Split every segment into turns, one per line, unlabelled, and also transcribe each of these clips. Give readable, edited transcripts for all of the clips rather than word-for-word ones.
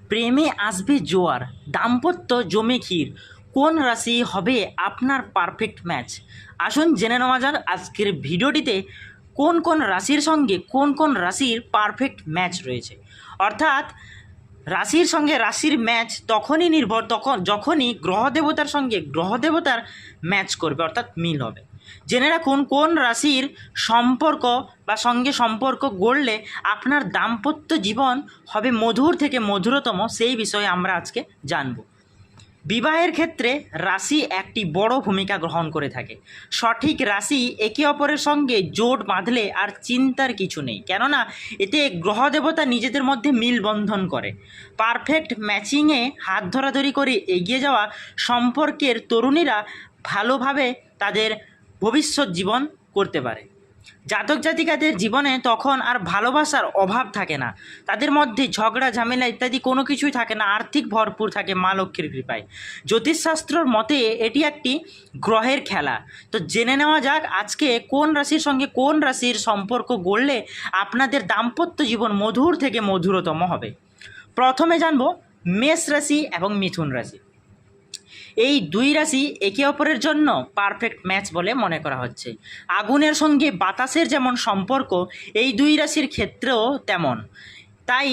প্রেমে আসবে জোয়ার, দাম্পত্য জমে ক্ষীর। কোন রাশি হবে আপনার পারফেক্ট ম্যাচ? আসুন জেনে নেওয়া যাক আজকের ভিডিওটিতে কোন কোন রাশির সঙ্গে কোন কোন রাশির পারফেক্ট ম্যাচ রয়েছে। অর্থাৎ রাশির সঙ্গে রাশির ম্যাচ তখনই নির্ভর যখনই গ্রহ দেবতার সঙ্গে গ্রহ দেবতার ম্যাচ করবে, অর্থাৎ মিল হবে। জেনে রাখুন কোন রাশির সম্পর্ক বা সঙ্গে সম্পর্ক গড়লে আপনার দাম্পত্য জীবন হবে মধুর থেকে মধুরতম, সেই বিষয়ে আমরা আজকে জানব। বিবাহের ক্ষেত্রে রাশি একটি বড় ভূমিকা গ্রহণ করে থাকে। সঠিক রাশি একে অপরের সঙ্গে জোট বাঁধলে আর চিন্তার কিছু নেই, কেননা এতে গ্রহ দেবতা নিজেদের মধ্যে মিলবন্ধন করে। পারফেক্ট ম্যাচিংয়ে হাত ধরাধরি করে এগিয়ে যাওয়া সম্পর্কের তরুণীরা ভালোভাবে তাদের ভবিষ্যৎ জীবন করতে পারে। জাতক জাতিকাদের জীবনে তখন আর ভালোবাসার অভাব থাকে না, তাদের মধ্যে ঝগড়া ঝামেলা ইত্যাদি কোনো কিছুই থাকে না, আর্থিক ভরপুর থাকে মা লক্ষ্মীর কৃপায়। জ্যোতিষশাস্ত্রর মতে এটি একটি গ্রহের খেলা। তো জেনে নেওয়া যাক আজকে কোন রাশির সঙ্গে কোন রাশির সম্পর্ক গড়লে আপনাদের দাম্পত্য জীবন মধুর থেকে মধুরতম হবে। প্রথমে জানবো মেষ রাশি এবং মিথুন রাশি। এই দুই রাশি একে অপরের জন্য পারফেক্ট ম্যাচ বলে মনে করা হচ্ছে। আগুনের সঙ্গে বাতাসের যেমন সম্পর্ক এই দুই রাশির ক্ষেত্রেও তেমন। তাই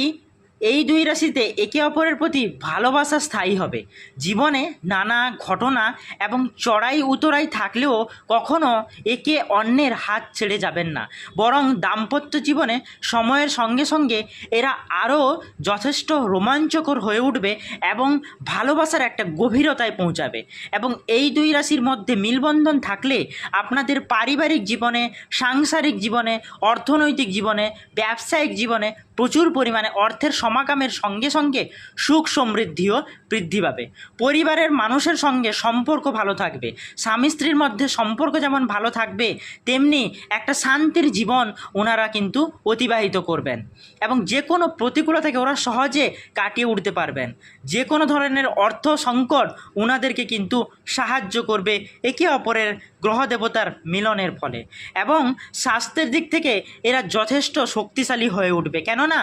এই দুই রাশিতে একে অপরের প্রতি ভালোবাসা স্থায়ী হবে। জীবনে নানা ঘটনা এবং চড়াই উতরাই থাকলেও কখনো একে অন্যের হাত ছেড়ে যাবেন না, বরং দাম্পত্য জীবনে সময়ের সঙ্গে সঙ্গে এরা আরও যথেষ্ট রোমাঞ্চকর হয়ে উঠবে এবং ভালোবাসার একটা গভীরতায় পৌঁছাবে। এবং এই দুই রাশির মধ্যে মিলবন্ধন থাকলে আপনাদের পারিবারিক জীবনে, সাংসারিক জীবনে, অর্থনৈতিক জীবনে, ব্যবসায়িক জীবনে প্রচুর পরিমাণে অর্থের সমাগমের সঙ্গে সঙ্গে সুখ সমৃদ্ধিও বৃদ্ধি পাবে। পরিবারের মানুষের সঙ্গে সম্পর্ক ভালো থাকবে, স্বামী স্ত্রীর মধ্যে সম্পর্ক যেমন ভালো থাকবে তেমনি একটা শান্তির জীবন ওনারা কিন্তু অতিবাহিত করবেন এবং যে কোনো প্রতিকূলতাকে ওরা সহজে কাটিয়ে উঠতে পারবেন। যে কোনো ধরনের অর্থ সংকট ওনাদেরকে কিন্তু সাহায্য করবে একে অপরের গ্রহ দেবতার মিলনের ফলে। এবং স্বাস্থ্যের দিক থেকে এরা যথেষ্ট শক্তিশালী হয়ে উঠবে, কেননা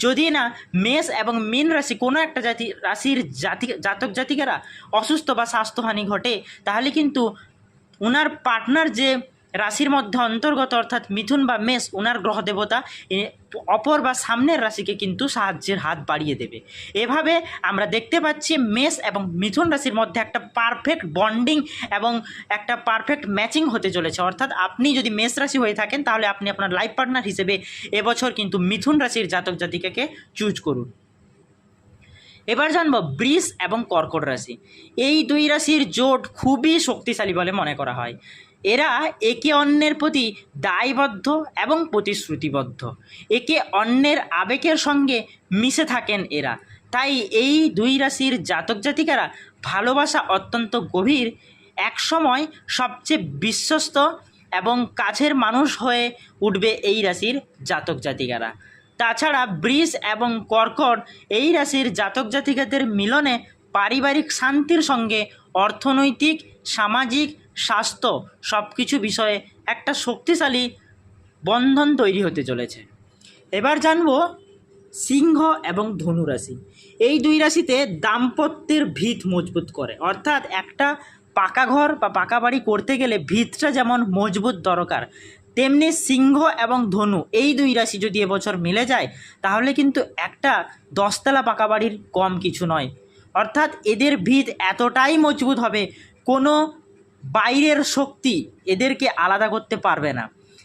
যদি না মেষ এবং মীন রাশি কোনো একটা রাশির জাতক জাতিকারা অসুস্থ বা স্বাস্থ্যহানি ঘটে, তাহলে কিন্তু ওনার পার্টনার যে রাশির মধ্যে অন্তর্গত অর্থাৎ মিথুন বা মেষ, ওনার গ্রহ দেবতা অপর বা সামনের রাশিকে কিন্তু সাহায্যের হাত বাড়িয়ে দেবে। এভাবে আমরা দেখতে পাচ্ছি মেষ এবং মিথুন রাশির মধ্যে একটা পারফেক্ট বন্ডিং এবং একটা পারফেক্ট ম্যাচিং হতে চলেছে। অর্থাৎ আপনি যদি মেষ রাশি হয়ে থাকেন তাহলে আপনি আপনার লাইফ পার্টনার হিসেবে এবছর কিন্তু মিথুন রাশির জাতক জাতিকাকে চুজ করুন। এবার জানবো বৃষ এবং কর্কট রাশি। এই দুই রাশির জোট খুবই শক্তিশালী বলে মনে করা হয়। এরা একে অন্যের প্রতি দায়বদ্ধ এবং প্রতিশ্রুতিবদ্ধ, একে অন্যের আবেগের সঙ্গে মিশে থাকেন এরা। তাই এই দুই রাশির জাতক জাতিকারা ভালোবাসা অত্যন্ত গভীর, একসময় সবচেয়ে বিশ্বস্ত এবং কাছের মানুষ হয়ে উঠবে এই রাশির জাতক জাতিকারা। তাছাড়া বৃষ এবং কর্কট এই রাশির জাতক জাতিকাদের মিলনে পারিবারিক শান্তির সঙ্গে অর্থনৈতিক, সামাজিক, স্বাস্থ্য সব কিছু বিষয়ে একটা শক্তিশালী বন্ধন তৈরি হতে চলেছে। এবার জানব সিংহ এবং ধনু রাশি। এই দুই রাশিতে দাম্পত্যের ভিত মজবুত করে, অর্থাৎ একটা পাকা ঘর বা পাকা বাড়ি করতে গেলে ভিতটা যেমন মজবুত দরকার, তেমনি সিংহ এবং ধনু এই দুই রাশি যদি এবছর মিলে যায় তাহলে কিন্তু একটা 10তলা পাকা বাড়ির কম কিছু নয়। অর্থাৎ এদের ভিত এতটাই মজবুত হবে, কোনো বাইরের শক্তি এদেরকে আলাদা করতে পারবে না।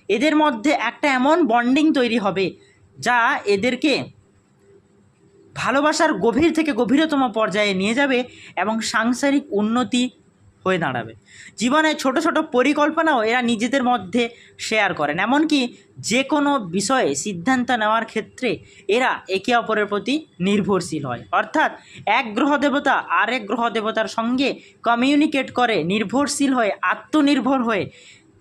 এদের মধ্যে একটা এমন বন্ডিং তৈরি হবে যা এদেরকে ভালোবাসার গভীর থেকে গভীরতম পর্যায়ে নিয়ে যাবে এবং সাংসারিক উন্নতি হয়ে দাঁড়াবে। জীবনে ছোট ছোট পরিকল্পনাও এরা নিজেদের মধ্যে শেয়ার করেন, এমনকি যে কোনো বিষয়ে সিদ্ধান্ত নেওয়ার ক্ষেত্রে এরা একে অপরের প্রতি নির্ভরশীল হয়। অর্থাৎ এক গ্রহ দেবতা আরেক গ্রহ দেবতার সঙ্গে কমিউনিকেট করে, নির্ভরশীল হয়ে, আত্মনির্ভর হয়ে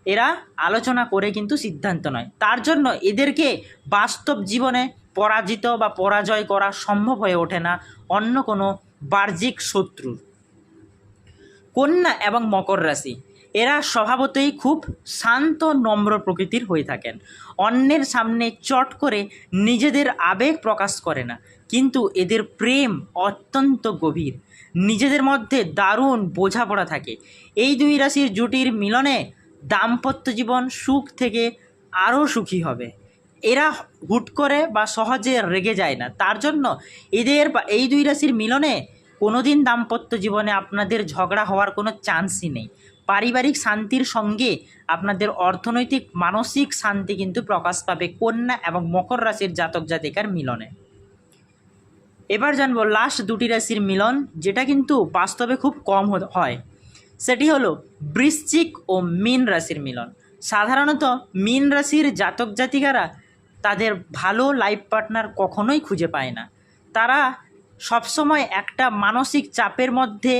এরা আলোচনা করে কিন্তু সিদ্ধান্ত নেয়। তার জন্য এদেরকে বাস্তব জীবনে পরাজিত বা পরাজয় করা সম্ভব হয়ে ওঠে না অন্য কোনো বাহ্যিক শত্রুর। কন্যা এবং মকর রাশি। এরা স্বভাবতই খুব শান্ত নম্র প্রকৃতির হয়ে থাকেন। অন্যের সামনে চট করে নিজেদের আবেগ প্রকাশ করে না, কিন্তু এদের প্রেম অত্যন্ত গভীর, নিজেদের মধ্যে দারুণ বোঝাপড়া থাকে। এই দুই রাশির জুটির মিলনে দাম্পত্য জীবন সুখ থেকে আরও সুখী হবে। এরা হুট করে বা সহজে রেগে যায় না, তার জন্য এদের বা এই দুই রাশির মিলনে কোনোদিন দাম্পত্য জীবনে আপনাদের ঝগড়া হওয়ার কোনো চান্সই নেই। পারিবারিক শান্তির সঙ্গে আপনাদের অর্থনৈতিক মানসিক শান্তি কিন্তু প্রকাশ পাবে কন্যা এবং মকর রাশির জাতক জাতিকার মিলনে। এবার জানবো লাস্ট দুটি রাশির মিলন, যেটা কিন্তু বাস্তবে খুব কম হয়, সেটি হলো বৃশ্চিক ও মীন রাশির মিলন। সাধারণত মীন রাশির জাতক জাতিকারা তাদের ভালো লাইফ পার্টনার কখনোই খুঁজে পায় না। তারা সবসময় একটা মানসিক চাপের মধ্যে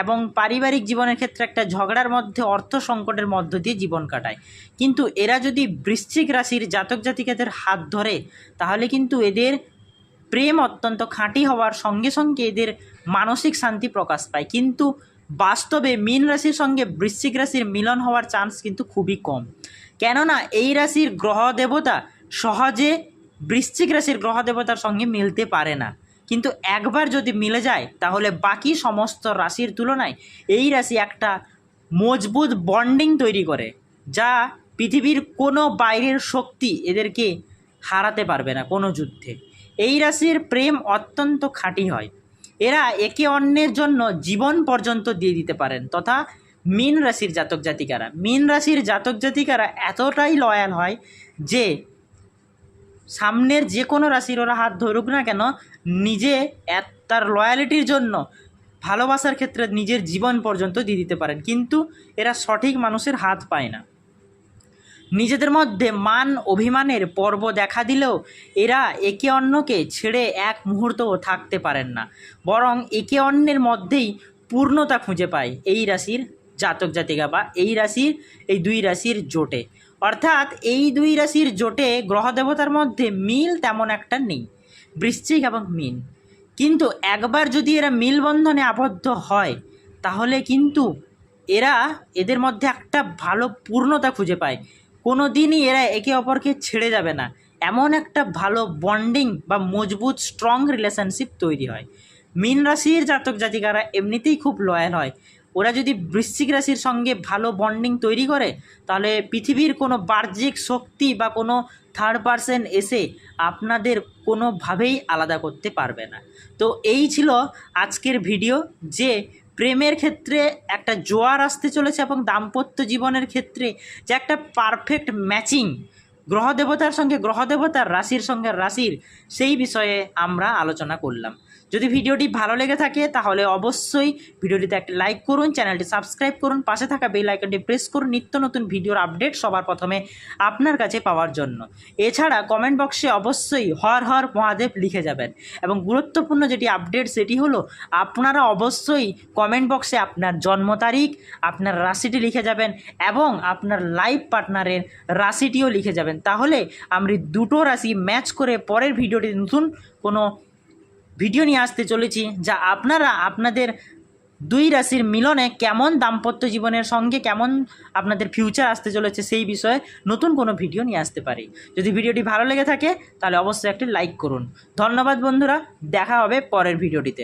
এবং পারিবারিক জীবনের ক্ষেত্রে একটা ঝগড়ার মধ্যে, অর্থ সংকটের মধ্য দিয়ে জীবন কাটায়। কিন্তু এরা যদি বৃশ্চিক রাশির জাতক জাতিকাদের হাত ধরে, তাহলে কিন্তু এদের প্রেম অত্যন্ত খাঁটি হওয়ার সঙ্গে সঙ্গে এদের মানসিক শান্তি প্রকাশ পায়। কিন্তু বাস্তবে মীন রাশির সঙ্গে বৃশ্চিক রাশির মিলন হওয়ার চান্স কিন্তু খুবই কম, কেননা এই রাশির গ্রহ দেবতা সহজে বৃশ্চিক রাশির গ্রহ দেবতার সঙ্গে মিলতে পারে না। কিন্তু একবার যদি মিলে যায়, তাহলে বাকি সমস্ত রাশির তুলনায় এই রাশি একটা মজবুত বন্ডিং তৈরি করে, যা পৃথিবীর কোনো বাইরের শক্তি এদেরকে হারাতে পারবে না কোনো যুদ্ধে। এই রাশির প্রেম অত্যন্ত খাঁটি হয়, এরা একে অন্যের জন্য জীবন পর্যন্ত দিয়ে দিতে পারেন। তথা মীন রাশির জাতক জাতিকারা এতটাই লয়াল হয় যে সামনের যে কোনো রাশির ওরা হাত ধরুক না কেন, নিজে তার লয়ালিটির জন্য, ভালোবাসার ক্ষেত্রে নিজের জীবন পর্যন্ত দিয়ে দিতে পারেন। কিন্তু এরা সঠিক মানুষের হাত পায় না। নিজেদের মধ্যে মান অভিমানের পর্ব দেখা দিলেও এরা একে অন্যকে ছেড়ে এক মুহূর্তও থাকতে পারেন না, বরং একে অন্যের মধ্যেই পূর্ণতা খুঁজে পায় এই রাশির জাতক জাতিকা বা এই দুই রাশির জোটে। অর্থাৎ এই দুই রাশির জোটে গ্রহ দেবতার মধ্যে মিল তেমন একটা নেই, বৃশ্চিক এবং মীন। কিন্তু একবার যদি এরা মিলবন্ধনে আবদ্ধ হয়, তাহলে কিন্তু এদের মধ্যে একটা ভালো পূর্ণতা খুঁজে পায়। কোনো দিনই এরা একে অপরকে ছেড়ে যাবে না, এমন একটা ভালো বন্ডিং বা মজবুত স্ট্রং রিলেশনশিপ তৈরি হয়। মীন রাশির জাতক জাতিকারা এমনিতেই খুব লয়াল হয়। ওরা যদি বৃশ্চিক রাশির সঙ্গে ভালো বন্ডিং তৈরি করে, তাহলে পৃথিবীর কোনো বাহ্যিক শক্তি বা কোনো থার্ড পারসন এসে আপনাদের কোনোভাবেই আলাদা করতে পারবে না। তো এই ছিল আজকের ভিডিও, যে প্রেমের ক্ষেত্রে একটা জোয়ার আসতে চলেছে এবং দাম্পত্য জীবনের ক্ষেত্রে যে একটা পারফেক্ট ম্যাচিং গ্রহ দেবতার সঙ্গে গ্রহ দেবতার, রাশির সঙ্গে রাশির, সেই বিষয়ে আমরা আলোচনা করলাম। যদি ভিডিওটি ভালো লেগে থাকে তাহলে অবশ্যই ভিডিওটিতে একটা লাইক করুন, চ্যানেলটি সাবস্ক্রাইব করুন, পাশে থাকা বেল আইকনটি প্রেস করুন নিত্য নতুন ভিডিওর আপডেট সবার প্রথমে আপনার কাছে পাওয়ার জন্য। এছাড়া কমেন্ট বক্সে অবশ্যই হর হর মহাদেব লিখে যাবেন, এবং গুরুত্বপূর্ণ যেটি আপডেট সেটি হলো আপনারা অবশ্যই কমেন্ট বক্সে আপনার জন্ম তারিখ, আপনার রাশিটি লিখে যাবেন এবং আপনার লাইফ পার্টনারের রাশিটিও লিখে যাবেন। তাহলে আমরা দুটো রাশি ম্যাচ করে পরের ভিডিওটি নতুন কোনো ভিডিও নিয়ে আসতে চলেছি, যা আপনারা আপনাদের দুই রাশির মিলনে কেমন দাম্পত্য জীবনের সঙ্গে কেমন আপনাদের ফিউচার আসতে চলেছে সেই বিষয়ে নতুন কোনো ভিডিও নিয়ে আসতে পারি। যদি ভিডিওটি ভালো লেগে থাকে তাহলে অবশ্যই একটি লাইক করুন। ধন্যবাদ বন্ধুরা, দেখা হবে পরের ভিডিওটিতে।